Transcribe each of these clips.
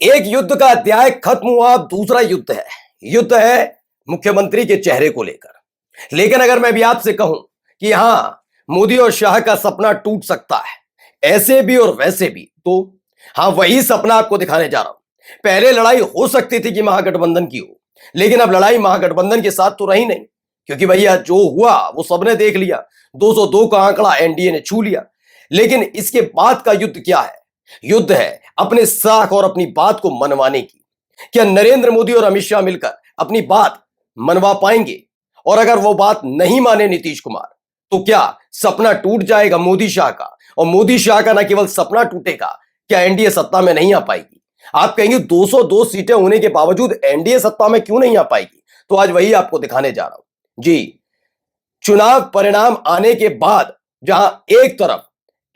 एक युद्ध का अध्याय खत्म हुआ, अब दूसरा युद्ध है मुख्यमंत्री के चेहरे को लेकर। लेकिन अगर मैं भी आपसे कहूं कि हां, मोदी और शाह का सपना टूट सकता है, ऐसे भी और वैसे भी, तो हां, वही सपना आपको दिखाने जा रहा हूं। पहले लड़ाई हो सकती थी कि महागठबंधन की हो, लेकिन अब लड़ाई महागठबंधन के साथ तो रही नहीं, क्योंकि भैया जो हुआ वो सबने देख लिया। 202 का आंकड़ा एनडीए ने छू लिया। लेकिन इसके बाद का युद्ध क्या है? युद्ध है अपने साख और अपनी बात को मनवाने की। क्या नरेंद्र मोदी और अमित शाह मिलकर अपनी बात मनवा पाएंगे? और अगर वो बात नहीं माने नीतीश कुमार, तो क्या सपना टूट जाएगा मोदी शाह का? और मोदी शाह का न केवल सपना टूटेगा, क्या एनडीए सत्ता में नहीं आ पाएगी? आप कहेंगे 202 सीटें होने के बावजूद एनडीए सत्ता में क्यों नहीं आ पाएगी? तो आज वही आपको दिखाने जा रहा हूं जी। चुनाव परिणाम आने के बाद जहां एक तरफ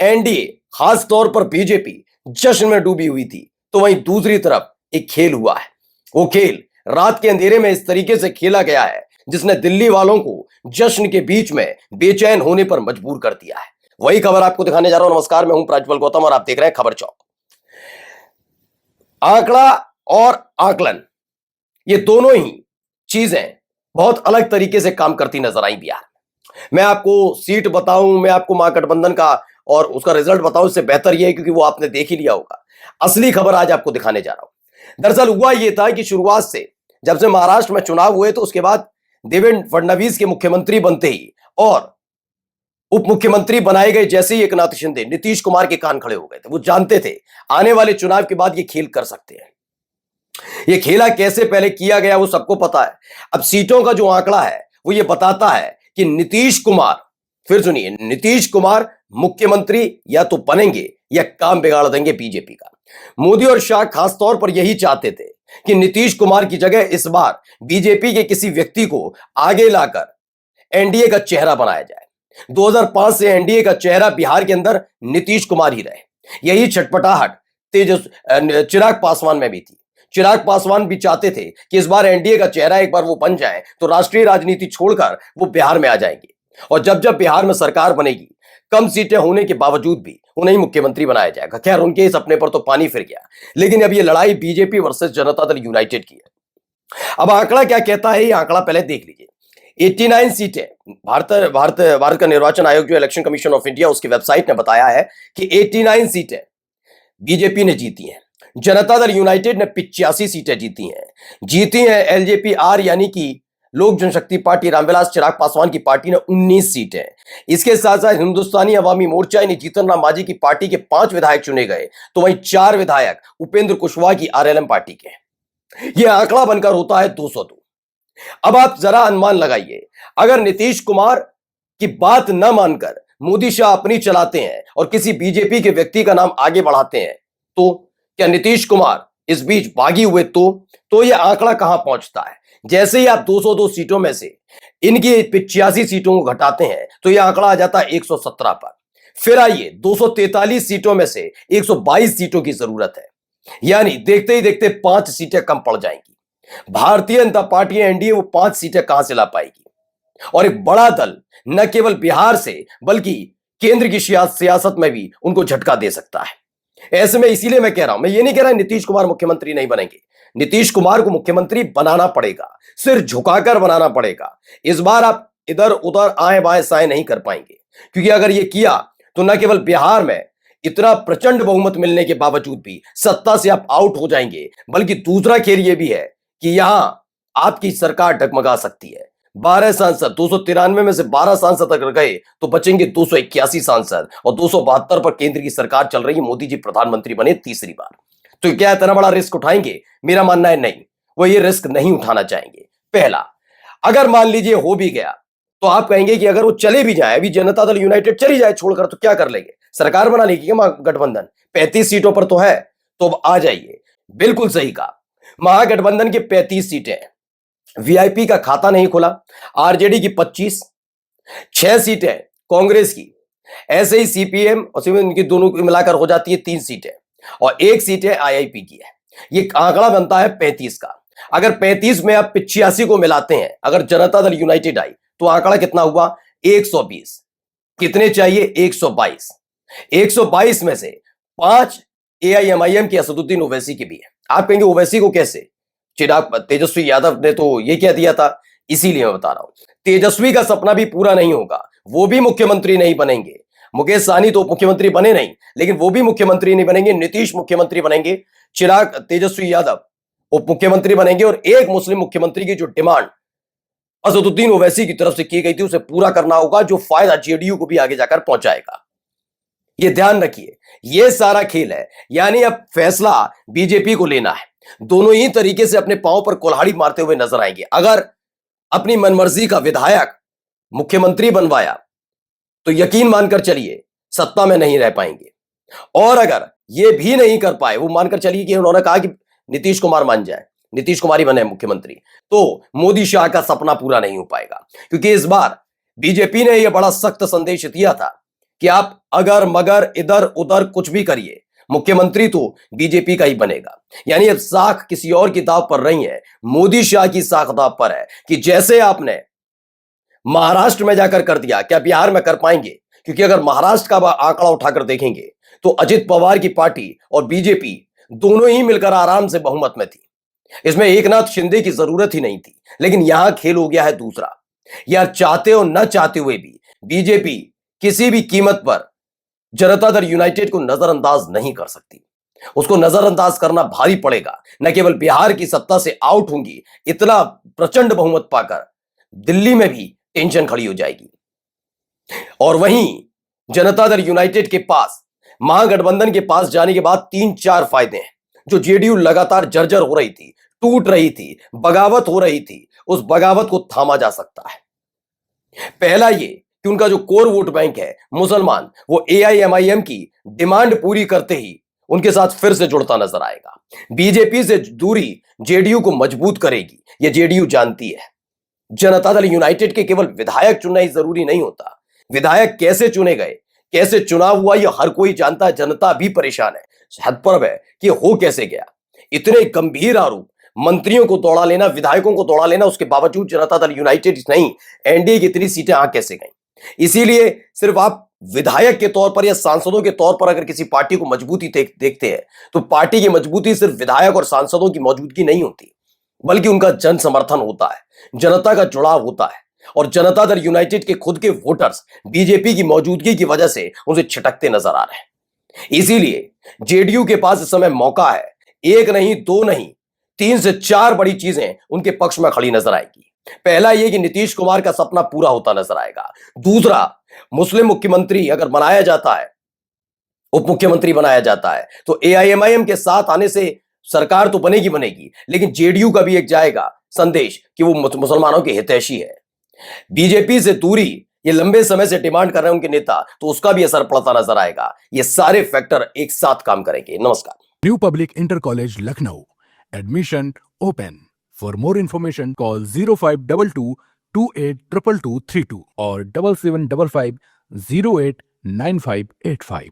एनडीए, खास तौर पर बीजेपी जश्न में डूबी हुई थी, तो वहीं दूसरी तरफ एक खेल हुआ है। वो खेल रात के अंधेरे में इस तरीके से खेला गया है जिसने दिल्ली वालों को जश्न के बीच में बेचैन होने पर मजबूर कर दिया है। वही खबर आपको दिखाने जा रहा हूं। नमस्कार, मैं हूं प्रज्वल गौतम और आप देख रहे हैं खबर चौक। आंकड़ा और आकलन, ये दोनों ही चीजें बहुत अलग तरीके से काम करती नजर आई बिहार में। मैं आपको सीट बताऊं, मैं आपको महागठबंधन का और उसका रिजल्ट बताऊं, इससे बेहतर यह है क्योंकि वो आपने देख ही लिया होगा। असली खबर आज आपको दिखाने जा रहा हूं। दरअसल हुआ यह था कि शुरुआत से जब से महाराष्ट्र में चुनाव हुए, तो उसके बाद देवेंद्र फडणवीस के मुख्यमंत्री बनते ही और उप मुख्यमंत्री बनाए गए जैसे ही एकनाथ शिंदे, नीतीश कुमार के कान खड़े हो गए थे। वो जानते थे आने वाले चुनाव के बाद ये खेल कर सकते हैं। ये खेला कैसे पहले किया गया वो सबको पता है। अब सीटों का जो आंकड़ा है वो ये बताता है कि नीतीश कुमार, फिर सुनिए, नीतीश कुमार मुख्यमंत्री या तो बनेंगे या काम बिगाड़ देंगे बीजेपी का। मोदी और शाह खास तौर पर यही चाहते थे कि नीतीश कुमार की जगह इस बार बीजेपी के किसी व्यक्ति को आगे लाकर एनडीए का चेहरा बनाया जाए। 2005 से एनडीए का चेहरा बिहार के अंदर नीतीश कुमार ही रहे। यही छटपटाहट चिराग पासवान में भी थी। चिराग पासवान भी चाहते थे कि इस बार एनडीए का चेहरा एक बार वो बन जाए तो राष्ट्रीय राजनीति छोड़कर वो बिहार में आ जाएंगे, और जब जब बिहार में सरकार बनेगी, कम सीटें होने के बावजूद भी उन्हें मुख्यमंत्री बनाया जाएगा। खैर, उनके इस सपने पर तो पानी फिर गया। लेकिन अब ये लड़ाई BJP versus Janata Dal United की है। अब आंकड़ा क्या कहता है, ये आंकड़ा पहले देख लीजिए। 89 सीटें भारत का निर्वाचन आयोग, जो इलेक्शन कमीशन ऑफ इंडिया, उसकी वेबसाइट ने बताया है कि 89 सीटें बीजेपी ने जीती हैं। जनता दल यूनाइटेड ने 85 सीटें जीती हैं एलजेपी-आर यानी कि लोक जनशक्ति पार्टी, रामविलास चिराग पासवान की पार्टी ने 19 सीटें। इसके साथ साथ हिंदुस्तानी अवामी मोर्चा यानी जीतन राम मांझी की पार्टी के 5 विधायक चुने गए, तो वहीं 4 विधायक उपेंद्र कुशवाहा की आरएलएम पार्टी के। यह आंकड़ा बनकर होता है 202। अब आप जरा अनुमान लगाइए, अगर नीतीश कुमार की बात न मानकर मोदी शाह अपनी चलाते हैं और किसी बीजेपी के व्यक्ति का नाम आगे बढ़ाते हैं, तो क्या नीतीश कुमार इस बीच बागी हुए? तो यह आंकड़ा कहां पहुंचता है? जैसे ही आप 202 सीटों में से इनकी 85 सीटों को घटाते हैं, तो यह आंकड़ा आ जाता है 117 पर। फिर आइए, 243 सीटों में से 122 सीटों की जरूरत है, यानी देखते ही देखते 5 सीटें कम पड़ जाएंगी। भारतीय जनता पार्टी एनडीए वो 5 सीटें कहां से ला पाएगी? और एक बड़ा दल न केवल बिहार से बल्कि केंद्र की सियासत में भी उनको झटका दे सकता है। ऐसे में इसीलिए मैं कह रहा हूं, मैं ये नहीं कह रहा नीतीश कुमार मुख्यमंत्री नहीं बनेंगे। नीतीश कुमार को मुख्यमंत्री बनाना पड़ेगा, सिर झुकाकर बनाना पड़ेगा। इस बार आप इधर उधर आए बाएं साए नहीं कर पाएंगे, क्योंकि अगर ये किया तो न केवल बिहार में इतना प्रचंड बहुमत मिलने के बावजूद भी सत्ता से आप आउट हो जाएंगे, बल्कि दूसरा खेल यह भी है कि यहां आपकी सरकार डगमगा सकती है। 12 सांसद, 293 में से 12 सांसद अगर गए तो बचेंगे 281 सांसद, और 272 पर केंद्र की सरकार चल रही है। मोदी जी प्रधानमंत्री बने तीसरी बार, तो क्या इतना बड़ा रिस्क उठाएंगे? मेरा मानना है नहीं, वो ये रिस्क नहीं उठाना चाहेंगे। पहला, अगर मान लीजिए हो भी गया, तो आप कहेंगे कि अगर वो चले भी जाए, अभी जनता दल यूनाइटेड चली जाए छोड़कर, तो क्या कर लेंगे? सरकार बना लेगी क्या महागठबंधन? 35 सीटों पर तो है, तो अब आ जाइए। बिल्कुल सही कहा, महागठबंधन की 35 सीटें, वीआईपी का खाता नहीं खुला, आरजेडी की 25, 6 सीटें कांग्रेस की, ऐसे ही सीपीएम और इनकी दोनों की मिलाकर हो जाती है 3 सीटें, और 1 सीट आईआईपी की है। ये आंकड़ा बनता है 35 का। अगर 35 में आप 85 को मिलाते हैं, अगर जनता दल यूनाइटेड आई, तो आंकड़ा कितना हुआ? 120। कितने चाहिए? 122। 122 में से 5 एआईएमआईएम की, असदुद्दीन ओवैसी की भी है। आप कहेंगे ओवैसी को कैसे? चिराग तेजस्वी यादव ने तो ये कह दिया था, इसीलिए मैं बता रहा हूं तेजस्वी का सपना भी पूरा नहीं होगा, वो भी मुख्यमंत्री नहीं बनेंगे। मुकेश सहनी तो मुख्यमंत्री बने नहीं, लेकिन वो भी मुख्यमंत्री नहीं बनेंगे। नीतीश मुख्यमंत्री बनेंगे, चिराग तेजस्वी यादव उप मुख्यमंत्री बनेंगे, और एक मुस्लिम मुख्यमंत्री की जो डिमांड असदुद्दीन ओवैसी की तरफ से की गई थी उसे पूरा करना होगा, जो फायदा जेडीयू को भी आगे जाकर पहुंचाएगा। ये ध्यान रखिए, ये सारा खेल है। यानी अब फैसला बीजेपी को लेना है। दोनों ही तरीके से अपने पांव पर कुल्हाड़ी मारते हुए नजर आएंगे। अगर अपनी मनमर्जी का विधायक मुख्यमंत्री बनवाया तो यकीन मानकर चलिए सत्ता में नहीं रह पाएंगे, और अगर ये भी नहीं कर पाए, वो मानकर चलिए कि उन्होंने कहा कि नीतीश कुमार मान जाए, नीतीश कुमार ही बने मुख्यमंत्री, तो मोदी शाह का सपना पूरा नहीं हो पाएगा। क्योंकि इस बार बीजेपी ने यह बड़ा सख्त संदेश दिया था कि आप अगर मगर इधर उधर कुछ भी करिए, मुख्यमंत्री तो बीजेपी का ही बनेगा। यानी अब साख किसी और की दांव पर नहीं है, मोदी शाह की साख दांव पर है कि जैसे आपने महाराष्ट्र में जाकर कर दिया, क्या बिहार में कर पाएंगे? क्योंकि अगर महाराष्ट्र का आंकड़ा उठाकर देखेंगे तो अजित पवार की पार्टी और बीजेपी दोनों ही मिलकर आराम से बहुमत में थी। इसमें एकनाथ शिंदे की जरूरत ही नहीं थी। लेकिन यहां खेल हो गया है दूसरा। यार, चाहते और न चाहते हुए भी बीजेपी किसी भी कीमत पर जनता दल यूनाइटेड को नजरअंदाज नहीं कर सकती। उसको नजरअंदाज करना भारी पड़ेगा। न केवल बिहार की सत्ता से आउट होंगी, इतना प्रचंड बहुमत पाकर दिल्ली में भी टेंशन खड़ी हो जाएगी। और वहीं जनता दल यूनाइटेड के पास, महागठबंधन के पास जाने के बाद 3-4 फायदे हैं। जो जेडीयू लगातार जर्जर हो रही थी, टूट रही थी, बगावत हो रही थी, उस बगावत को थामा जा सकता है। पहला ये कि उनका जो कोर वोट बैंक है मुसलमान, वो एआईएमआईएम की डिमांड पूरी करते ही उनके साथ फिर से जुड़ता नजर आएगा। बीजेपी से दूरी जेडीयू को मजबूत करेगी, ये जेडीयू जानती है। जनता दल यूनाइटेड के केवल विधायक चुनना ही जरूरी नहीं होता। विधायक कैसे चुने गए, कैसे चुनाव हुआ, यह हर कोई जानता है। जनता भी परेशान है, हतप्रभ है कि हो कैसे गया। इतने गंभीर आरोप, मंत्रियों को दौड़ा लेना, विधायकों को दौड़ा लेना, उसके बावजूद जनता दल यूनाइटेड नहीं, एनडीए की इतनी सीटें आ कैसे गई। इसीलिए सिर्फ आप विधायक के तौर पर या सांसदों के तौर पर अगर किसी पार्टी को मजबूती देखते हैं तो पार्टी की मजबूती सिर्फ विधायक और सांसदों की मौजूदगी नहीं होती, बल्कि उनका जन समर्थन होता है, जनता का जुड़ाव होता है। और जनता दल यूनाइटेड के खुद के वोटर्स बीजेपी की मौजूदगी की वजह से उनसे छिटकते नजर आ रहे हैं। इसीलिए जेडीयू के पास इस समय मौका है। एक नहीं, दो नहीं, 3 से 4 बड़ी चीजें उनके पक्ष में खड़ी नजर आएगी। पहला यह कि नीतीश कुमार का सपना पूरा होता नजर आएगा। दूसरा, मुस्लिम मुख्यमंत्री अगर बनाया जाता है, उप मुख्यमंत्री बनाया जाता है, तो एआईएमआईएम के साथ आने से सरकार तो बनेगी, लेकिन जेडीयू का भी एक जाएगा संदेश कि वो मुसलमानों के हितैषी है। बीजेपी से दूरी ये लंबे समय से डिमांड कर रहे हैं उनके नेता, तो उसका भी असर पड़ता नजर आएगा। ये सारे फैक्टर एक साथ काम करेंगे। नमस्कार। New public inter college Lucknow, admission open. For more information call 0522 282232 और 7755 089585।